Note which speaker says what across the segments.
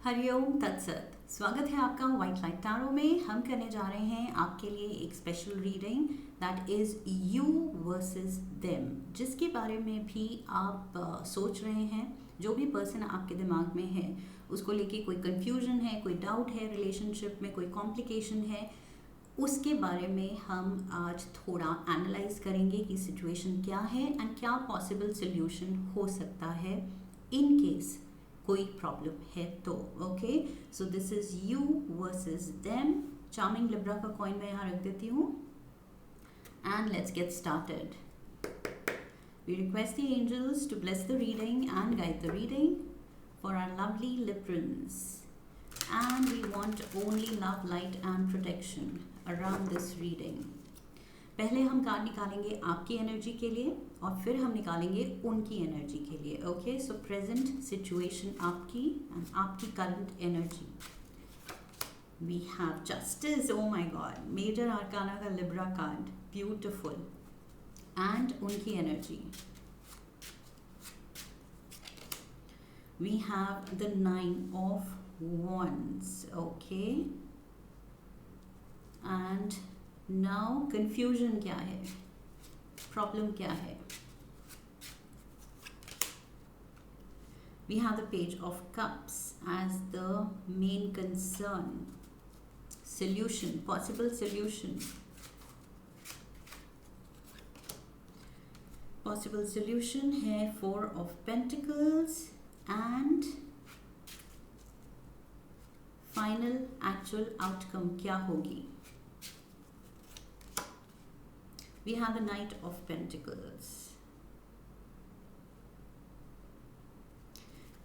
Speaker 1: हरिओम तत्सत। स्वागत है आपका व्हाइट लाइट टैरो में। हम करने जा रहे हैं आपके लिए एक special reading that is you versus them, जिसके बारे में भी आप सोच रहे हैं। जो भी पर्सन आपके दिमाग में है उसको लेके कोई कंफ्यूजन है, कोई डाउट है, रिलेशनशिप में कोई कॉम्प्लिकेशन है, उसके बारे में हम आज थोड़ा एनालाइज करेंगे कि सिचुएशन क्या है एंड क्या पॉसिबल सोल्यूशन हो सकता है इन केस कोई प्रॉब्लम है तो। Okay, so this is you versus them. Charming Libra का कॉइन मैं यहाँ रख देती हूँ and let's get started. We request the angels to bless the reading and guide the reading for our lovely Librans. And we want only love, light and protection around this reading. पहले हम card निकालेंगे आपकी energy के लिए और फिर हम निकालेंगे उनकी एनर्जी के लिए। ओके, सो प्रेजेंट सिचुएशन आपकी एंड आपकी current energy. We have justice, oh my God, major arcana का लिब्रा कार्ड, ब्यूटिफुल, एंड उनकी energy. We have the 9 of wands, okay, and now confusion क्या है, प्रॉब्लम क्या है। We have the page of cups as the main concern, solution, possible solution, possible solution है 4 of pentacles and final actual outcome क्या होगी। We have the knight of pentacles.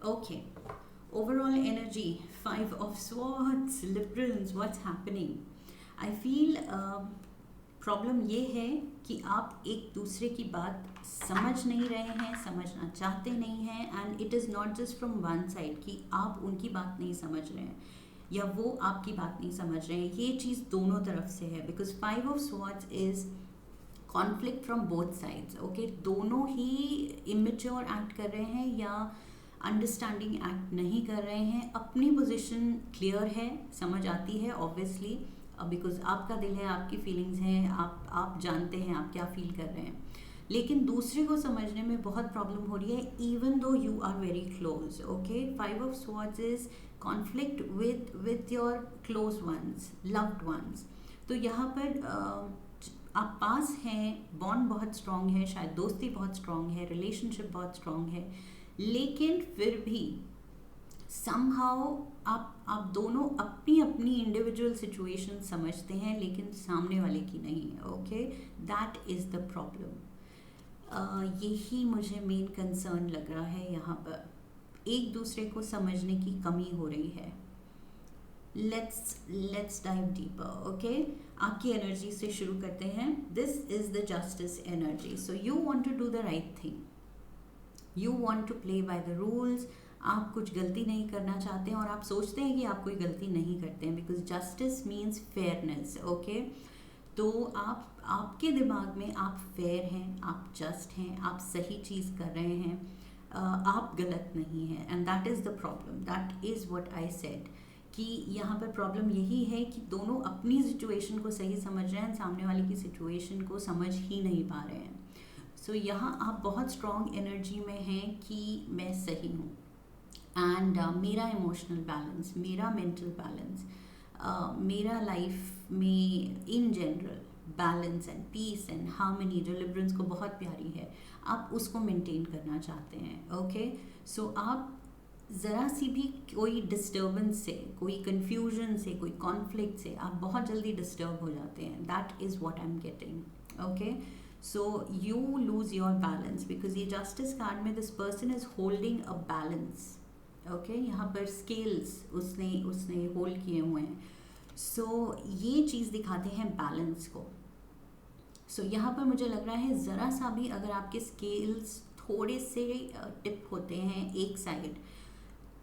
Speaker 1: Okay, overall energy 5 of swords, liberals, what's happening. I feel problem ये है कि आप एक दूसरे की बात समझ नहीं रहे हैं, समझना चाहते नहीं हैं, and it is not just from one side कि आप उनकी बात नहीं समझ रहे हैं या वो आपकी बात नहीं समझ रहे हैं। ये चीज़ दोनों तरफ से है because 5 of swords is conflict from both sides. Okay, दोनों ही इमेच्योर एक्ट कर रहे हैं या अंडरस्टैंडिंग एक्ट नहीं कर रहे हैं। अपनी पोजीशन क्लियर है, समझ आती है ऑब्वियसली, बिकॉज आपका दिल है, आपकी फीलिंग्स हैं, आप जानते हैं आप क्या फील कर रहे हैं, लेकिन दूसरे को समझने में बहुत प्रॉब्लम हो रही है even though you are very close. Okay, 5 of swords is conflict with your close ones, loved ones. तो यहाँ पर आप पास हैं, बॉन्ड बहुत स्ट्रॉन्ग है, शायद दोस्ती बहुत स्ट्रॉन्ग है, रिलेशनशिप बहुत स्ट्रॉन्ग है, लेकिन फिर भी समहाउ आप दोनों अपनी अपनी इंडिविजुअल सिचुएशन समझते हैं लेकिन सामने वाले की नहीं है। Okay, that is the problem. यही मुझे मेन कंसर्न लग रहा है। यहाँ पर एक दूसरे को समझने की कमी हो रही है। Let's dive deeper. ओके, आपकी एनर्जी से शुरू करते हैं। This is the justice energy. So you want to do the right thing, you want to play by the rules. आप कुछ गलती नहीं करना चाहते हैं और आप सोचते हैं कि आप कोई गलती नहीं करते हैं because justice means fairness. Okay, तो आपके दिमाग में आप फेयर हैं, आप जस्ट हैं, आप सही चीज़ कर रहे हैं, आप गलत नहीं हैं, and that is the problem. That is what I said कि यहाँ पर प्रॉब्लम यही है कि दोनों अपनी सिचुएशन को सही समझ रहे हैं, सामने वाले की सिचुएशन को समझ ही नहीं पा रहे हैं। सो यहाँ आप बहुत स्ट्रॉन्ग एनर्जी में हैं कि मैं सही हूँ एंड मेरा इमोशनल बैलेंस, मेरा मेंटल बैलेंस, मेरा लाइफ में in general balance and peace and harmony जो लिब्रल्स को बहुत प्यारी है, आप उसको मेंटेन करना चाहते हैं। ओके, सो आप ज़रा सी भी कोई डिस्टर्बेंस से, कोई कन्फ्यूजन से, कोई कॉन्फ्लिक्ट से आप बहुत जल्दी डिस्टर्ब हो जाते हैं। That is what I am getting. Okay, so you lose your balance because ये जस्टिस कार्ड में this person is holding a balance. Okay, यहाँ पर स्केल्स उसने होल्ड किए हुए हैं। सो ये चीज़ दिखाते हैं बैलेंस को। सो यहाँ पर मुझे लग रहा है ज़रा सा भी अगर आपके स्केल्स थोड़े से टिप होते हैं एक साइड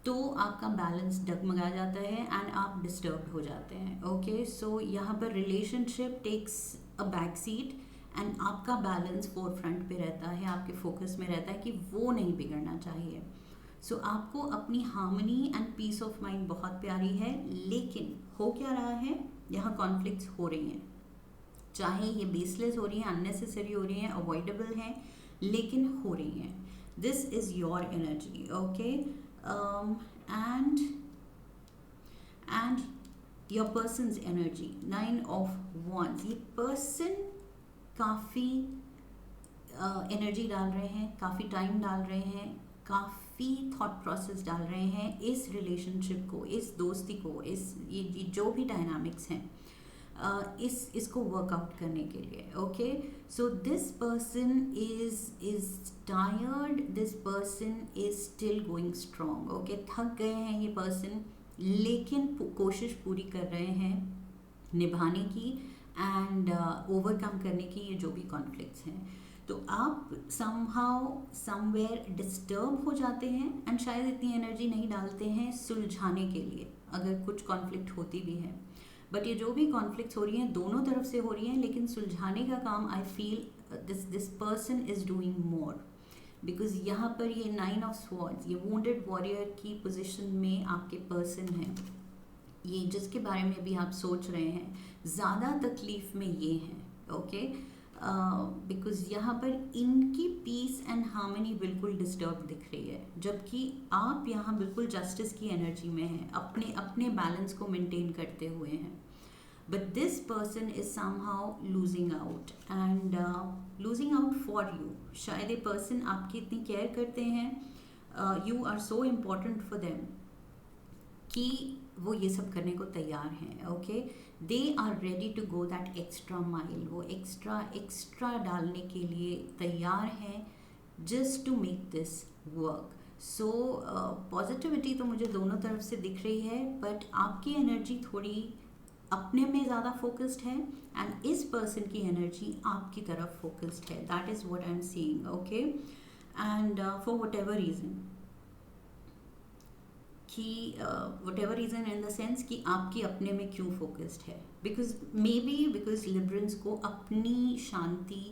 Speaker 1: तो आपका बैलेंस डगमगा जाता है एंड आप डिस्टर्ब हो जाते हैं। ओके, सो यहाँ पर relationship takes a back seat and आपका बैलेंस फोर फ्रंट पे रहता है, आपके फोकस में रहता है कि वो नहीं बिगड़ना चाहिए। सो आपको अपनी harmony and peace of mind बहुत प्यारी है, लेकिन हो क्या रहा है, यहाँ कॉन्फ्लिक्ट्स हो रही हैं, चाहे ये बेसलेस हो रही हैं, अननेसेसरी हो रही हैं, अवॉइडेबल हैं, लेकिन हो रही हैं. This is your energy. Okay. And your person's energy, 9 of Wands. ये पर्सन काफ़ी एनर्जी डाल रहे हैं, काफ़ी टाइम डाल रहे हैं, काफ़ी थॉट प्रोसेस डाल रहे हैं इस रिलेशनशिप को, इस दोस्ती को, इस ये जो भी डायनामिक्स हैं इसको वर्कआउट करने के लिए. Okay. So this person is tired, this person is still going strong. Okay. थक गए हैं ये पर्सन, लेकिन कोशिश पूरी कर रहे हैं निभाने की एंड ओवरकम करने की ये जो भी कॉन्फ्लिक्ट्स हैं. तो आप समहाउ समवेयर डिस्टर्ब हो जाते हैं एंड शायद इतनी एनर्जी नहीं डालते हैं सुलझाने के लिए, अगर कुछ कॉन्फ्लिक्ट होती भी है. बट ये जो भी कॉन्फ्लिक्ट्स हो रही हैं दोनों तरफ से हो रही हैं, लेकिन सुलझाने का काम I feel this person is doing more, because यहाँ पर ये 9 of Swords, ये वुंडेड वॉरियर की पोजीशन में आपके पर्सन है, ये जिसके बारे में भी आप सोच रहे हैं, ज़्यादा तकलीफ में ये हैं. ओके. बिकॉज यहाँ पर इनकी पीस एंड हार्मनी बिल्कुल डिस्टर्ब दिख रही है, जबकि आप यहाँ बिल्कुल जस्टिस की एनर्जी में हैं, अपने अपने बैलेंस को मेंटेन करते हुए हैं. But this person is somehow losing out and losing out for you. शायद ये पर्सन आपकी इतनी केयर करते हैं, you are so important for them कि वो ये सब करने को तैयार हैं. Okay. They are ready to go that extra mile, वो एक्स्ट्रा डालने के लिए तैयार हैं just to make this work. So positivity तो मुझे दोनों तरफ से दिख रही है, बट आपकी एनर्जी थोड़ी अपने में ज़्यादा फोकस्ड है एंड इस पर्सन की एनर्जी आपकी तरफ फोकस्ड है. That is what I am seeing. Okay. And for whatever reason कि whatever reason in the sense कि आपकी अपने में क्यों फोकस्ड है, बिकॉज लिबरल्स को अपनी शांति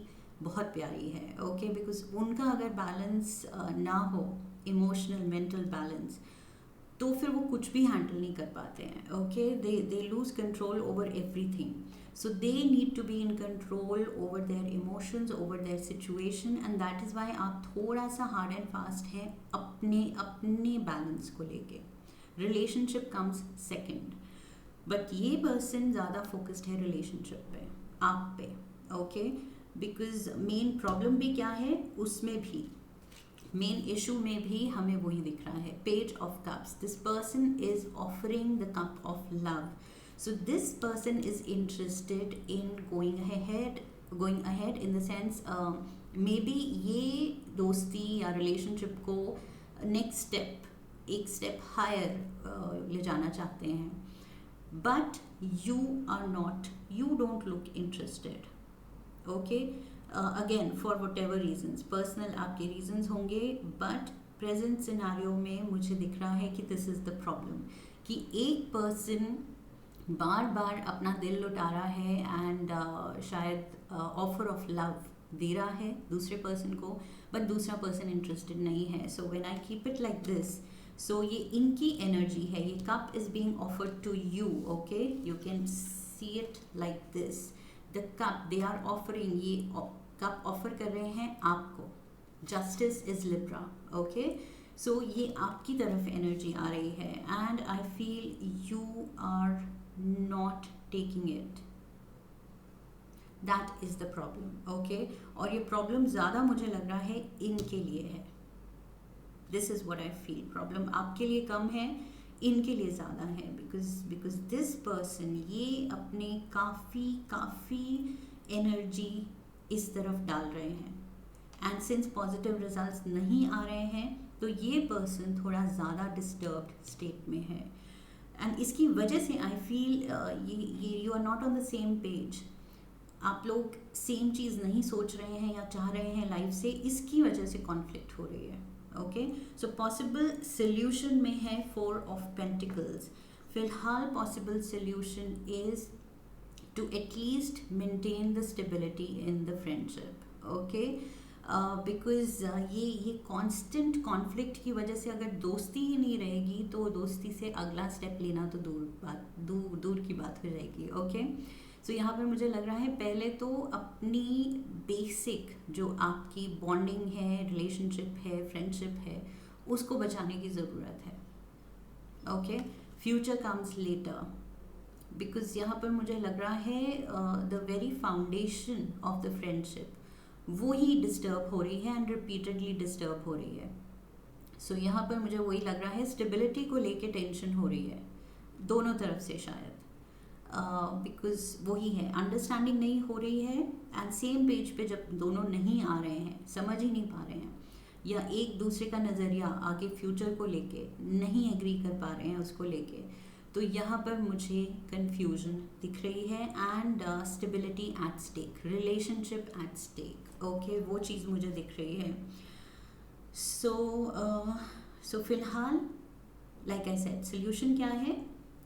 Speaker 1: बहुत प्यारी है. ओके. बिकॉज उनका अगर बैलेंस ना हो, इमोशनल मेंटल बैलेंस, तो फिर वो कुछ भी हैंडल नहीं कर पाते हैं. Okay. They lose control over everything. So they need to be in control over their emotions, over their situation, and that is why आप थोड़ा सा हार्ड एंड फास्ट हैं अपने बैलेंस को लेके. रिलेशनशिप कम्स सेकेंड, बट ये person ज़्यादा focused है रिलेशनशिप पे, आप पे. ओके. बिकॉज मेन प्रॉब्लम भी क्या है उसमें भी, मेन इशू में भी हमें वही दिख रहा है, page of cups. This person is offering the cup of love. So this person is interested in going ahead in the sense maybe ये दोस्ती या रिलेशनशिप को नेक्स्ट स्टेप, एक स्टेप हायर ले जाना चाहते हैं. But you are not, you don't look interested. Okay. Again for whatever reasons, personal आपके रीजन्स होंगे, बट प्रेजेंट सिनारियो में मुझे दिख रहा है कि दिस इज़ द प्रॉब्लम, कि एक पर्सन बार बार अपना दिल लुटा रहा है एंड शायद ऑफर ऑफ लव दे रहा है दूसरे पर्सन को, बट दूसरा पर्सन इंटरेस्टेड नहीं है. So when I keep it like this, so ये इनकी एनर्जी है, ये cup is being offered to you. Okay. You can see it like this, the cup they are offering, ये cup offer कर रहे हैं आपको. Justice is Libra. Okay. So ये आपकी तरफ एनर्जी आ रही है and I feel you are not taking it. That is the problem. Okay. और ये प्रॉब्लम ज़्यादा मुझे लग रहा है इनके लिए है. This is what I feel. Problem आपके लिए कम है, इनके लिए ज़्यादा है, बिकॉज दिस पर्सन ये अपने काफ़ी एनर्जी इस तरफ डाल रहे हैं एंड सिंस पॉजिटिव रिजल्ट्स नहीं आ रहे हैं तो ये पर्सन थोड़ा ज़्यादा डिस्टर्ब्ड स्टेट में है. एंड इसकी वजह से आई फील ये you are not on the same page. आप लोग सेम चीज़ नहीं सोच रहे हैं या चाह रहे हैं लाइफ से, इसकी वजह से कॉन्फ्लिक्ट हो रही है. ओके. सो पॉसिबल सोल्यूशन में है 4 of Pentacles. फिलहाल possible solution is to at least maintain the stability in the friendship. Okay. Because ये कांस्टेंट कॉन्फ्लिक्ट की वजह से अगर दोस्ती ही नहीं रहेगी तो दोस्ती से अगला स्टेप लेना तो दूर की बात हो जाएगी. ओके, सो यहाँ पर मुझे लग रहा है पहले तो अपनी बेसिक जो आपकी बॉन्डिंग है, रिलेशनशिप है, फ्रेंडशिप है, उसको बचाने की ज़रूरत है. Okay, future comes later, because यहाँ पर मुझे लग रहा है the very foundation of the friendship वो ही डिस्टर्ब हो रही है एंड रिपीटेडली डिस्टर्ब हो रही है. सो यहाँ पर मुझे वही लग रहा है, स्टेबिलिटी को लेके टेंशन हो रही है दोनों तरफ से शायद, बिकॉज वही है, अंडरस्टैंडिंग नहीं हो रही है एंड सेम पेज पे जब दोनों नहीं आ रहे हैं, समझ ही नहीं पा रहे हैं, या एक दूसरे का नज़रिया आगे फ्यूचर को लेके नहीं एग्री कर पा रहे हैं उसको लेके, तो यहाँ पर मुझे कंफ्यूजन दिख रही है and stability at stake, relationship at stake. Okay, वो चीज़ मुझे दिख रही है. सो फिलहाल लाइक आई सेड, सोल्यूशन क्या है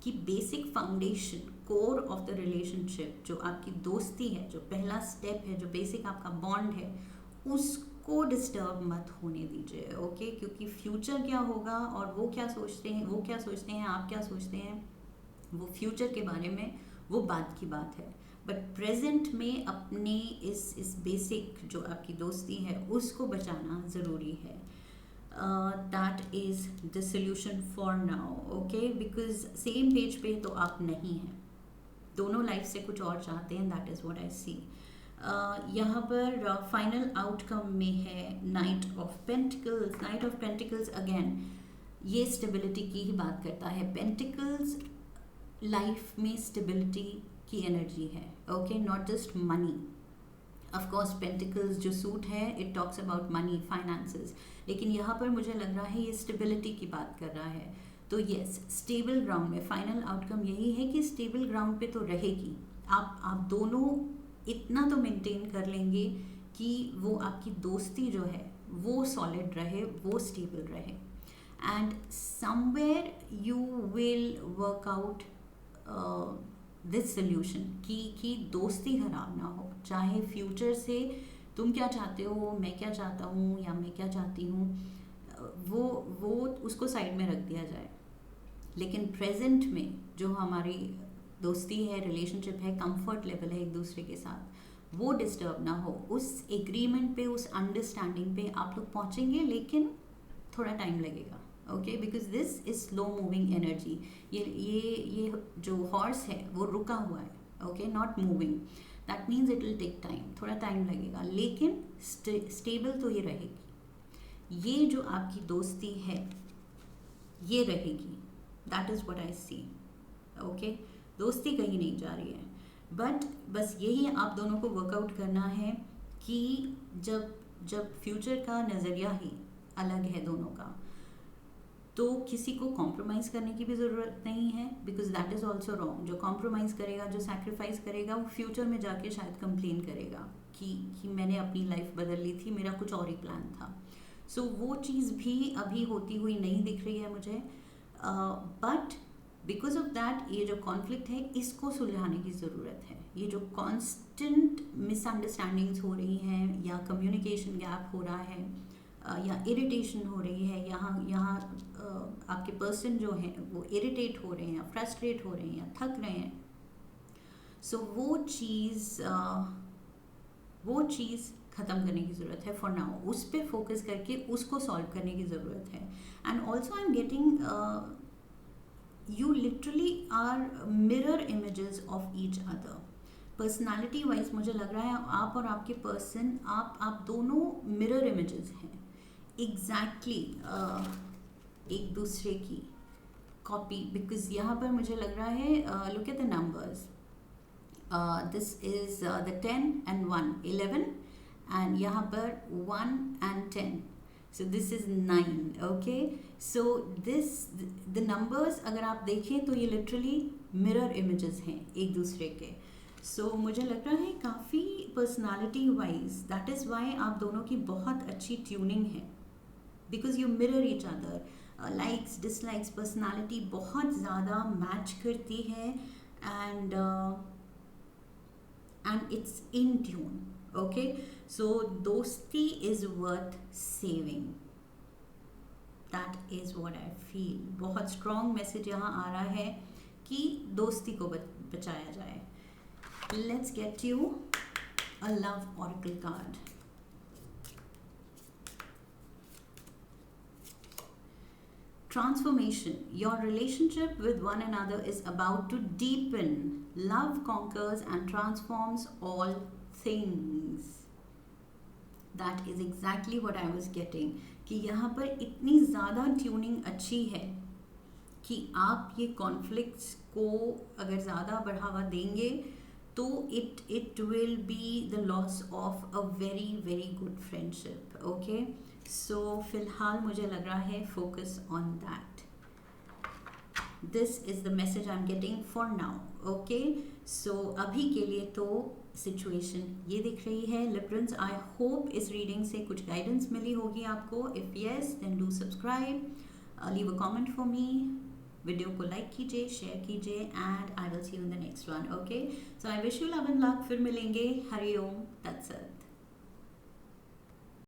Speaker 1: कि basic foundation, core of the relationship, जो आपकी दोस्ती है, जो पहला स्टेप है, जो बेसिक आपका बॉन्ड है, उसको डिस्टर्ब मत होने दीजिए. ओके, क्योंकि फ्यूचर क्या होगा और वो क्या सोचते हैं, आप क्या सोचते हैं, वो फ्यूचर के बारे में वो बात की बात है. बट प्रेजेंट में अपने इस बेसिक जो आपकी दोस्ती है उसको बचाना ज़रूरी है. That is the solution for now. Okay, because same page पे तो आप नहीं हैं, दोनों लाइफ से कुछ और चाहते हैं. दैट इज़ व्हाट आई सी. यहाँ पर फाइनल आउटकम में है night of pentacles. Night of pentacles again ये स्टेबिलिटी की ही बात करता है. पेंटिकल्स लाइफ में स्टेबिलिटी की एनर्जी है. Okay, not just money. Of course pentacles जो सूट है it talks about money, finances, लेकिन यहाँ पर मुझे लग रहा है ये स्टेबिलिटी की बात कर रहा है. तो यस, स्टेबल ग्राउंड में फाइनल आउटकम यही है कि स्टेबल ग्राउंड पे तो रहेगी. आप दोनों इतना तो मेंटेन कर लेंगे कि वो आपकी दोस्ती जो है वो सॉलिड रहे, वो स्टेबल रहे. And somewhere you will work out this solution कि दोस्ती खराब ना हो, चाहे फ्यूचर से तुम क्या चाहते हो, मैं क्या चाहता हूँ या मैं क्या चाहती हूँ, वो उसको साइड में रख दिया जाए. लेकिन प्रेजेंट में जो हमारी दोस्ती है, रिलेशनशिप है, कंफर्ट लेवल है एक दूसरे के साथ, वो डिस्टर्ब ना हो. उस एग्रीमेंट पे, उस अंडरस्टैंडिंग पे आप लोग पहुँचेंगे, लेकिन थोड़ा टाइम लगेगा. Okay, because this is slow moving energy. ये जो हॉर्स है वो रुका हुआ है. Okay, not moving. That means it will take time, थोड़ा टाइम लगेगा, लेकिन स्टेबल तो ये रहेगी. ये जो आपकी दोस्ती है ये रहेगी. That is what I see. Okay, दोस्ती कहीं नहीं जा रही है, बट बस यही आप दोनों को वर्कआउट करना है कि जब फ्यूचर का नज़रिया ही अलग है दोनों का, तो किसी को कॉम्प्रोमाइज़ करने की भी ज़रूरत नहीं है, because that is also wrong. जो कॉम्प्रोमाइज़ करेगा, जो सैक्रिफाइस करेगा, वो फ्यूचर में जाके शायद कंप्लेन करेगा कि मैंने अपनी लाइफ बदल ली थी, मेरा कुछ और ही प्लान था. सो वो चीज़ भी अभी होती हुई नहीं दिख रही है मुझे. बट बिकॉज ऑफ दैट ये जो कॉन्फ्लिक्ट है इसको सुलझाने की ज़रूरत है. ये जो कॉन्स्टेंट मिसअंडरस्टैंडिंग्स हो रही हैं, या कम्युनिकेशन गैप हो रहा है, या इरिटेशन हो रही है, यहाँ आपके पर्सन जो हैं वो इरिटेट हो रहे हैं, या फ्रस्ट्रेट हो रहे हैं, या थक रहे हैं. सो वो चीज़ ख़त्म करने की ज़रूरत है फॉर नाउ. उस पर फोकस करके उसको सॉल्व करने की ज़रूरत है. And also I am getting you literally are mirror images of each other. Personality wise मुझे लग रहा है आप और आपके पर्सन, आप दोनों मिरर इमेजेस हैं एग्जैक्टली एक दूसरे की कॉपी. बिकॉज यहाँ पर मुझे लग रहा है, look at the numbers, this is the 10 and 1 11, and यहाँ पर 1 and 10. So this is 9. Okay, so the numbers अगर आप देखें तो ये literally mirror images हैं एक दूसरे के. So मुझे लग रहा है काफ़ी personality wise, that is why आप दोनों की बहुत अच्छी tuning है, because you mirror each other. Likes, dislikes, personality बहुत ज़्यादा match करती है, and it's in tune. Okay, so दोस्ती is worth saving, that is what I feel. बहुत स्ट्रॉन्ग मैसेज यहाँ आ रहा है कि दोस्ती को बचाया जाए। Let's get you a love oracle card. Transformation. Your relationship with one another is about to deepen. Love conquers and transforms all things. That is exactly what I was getting. कि यहाँ पर इतनी ज़्यादा ट्यूनिंग अच्छी है कि आप ये कॉन्फ्लिक्ट्स को अगर ज़्यादा बढ़ावा देंगे तो it will be the loss of a very very good friendship. Okay, so फिलहाल मुझे लग रहा है focus on that. This is the message I am getting for now. Okay, so अभी के लिए तो सिचुएशन ये दिख रही है। लिब्रंस, आई होप इस रीडिंग से कुछ गाइडेंस मिली होगी आपको। If yes then do subscribe, leave a comment for me, video को लाइक कीजिए, शेयर कीजिए, and I will see you in the next one. Okay, so I wish you love and luck. फिर मिलेंगे। हरि ओम तत्सत।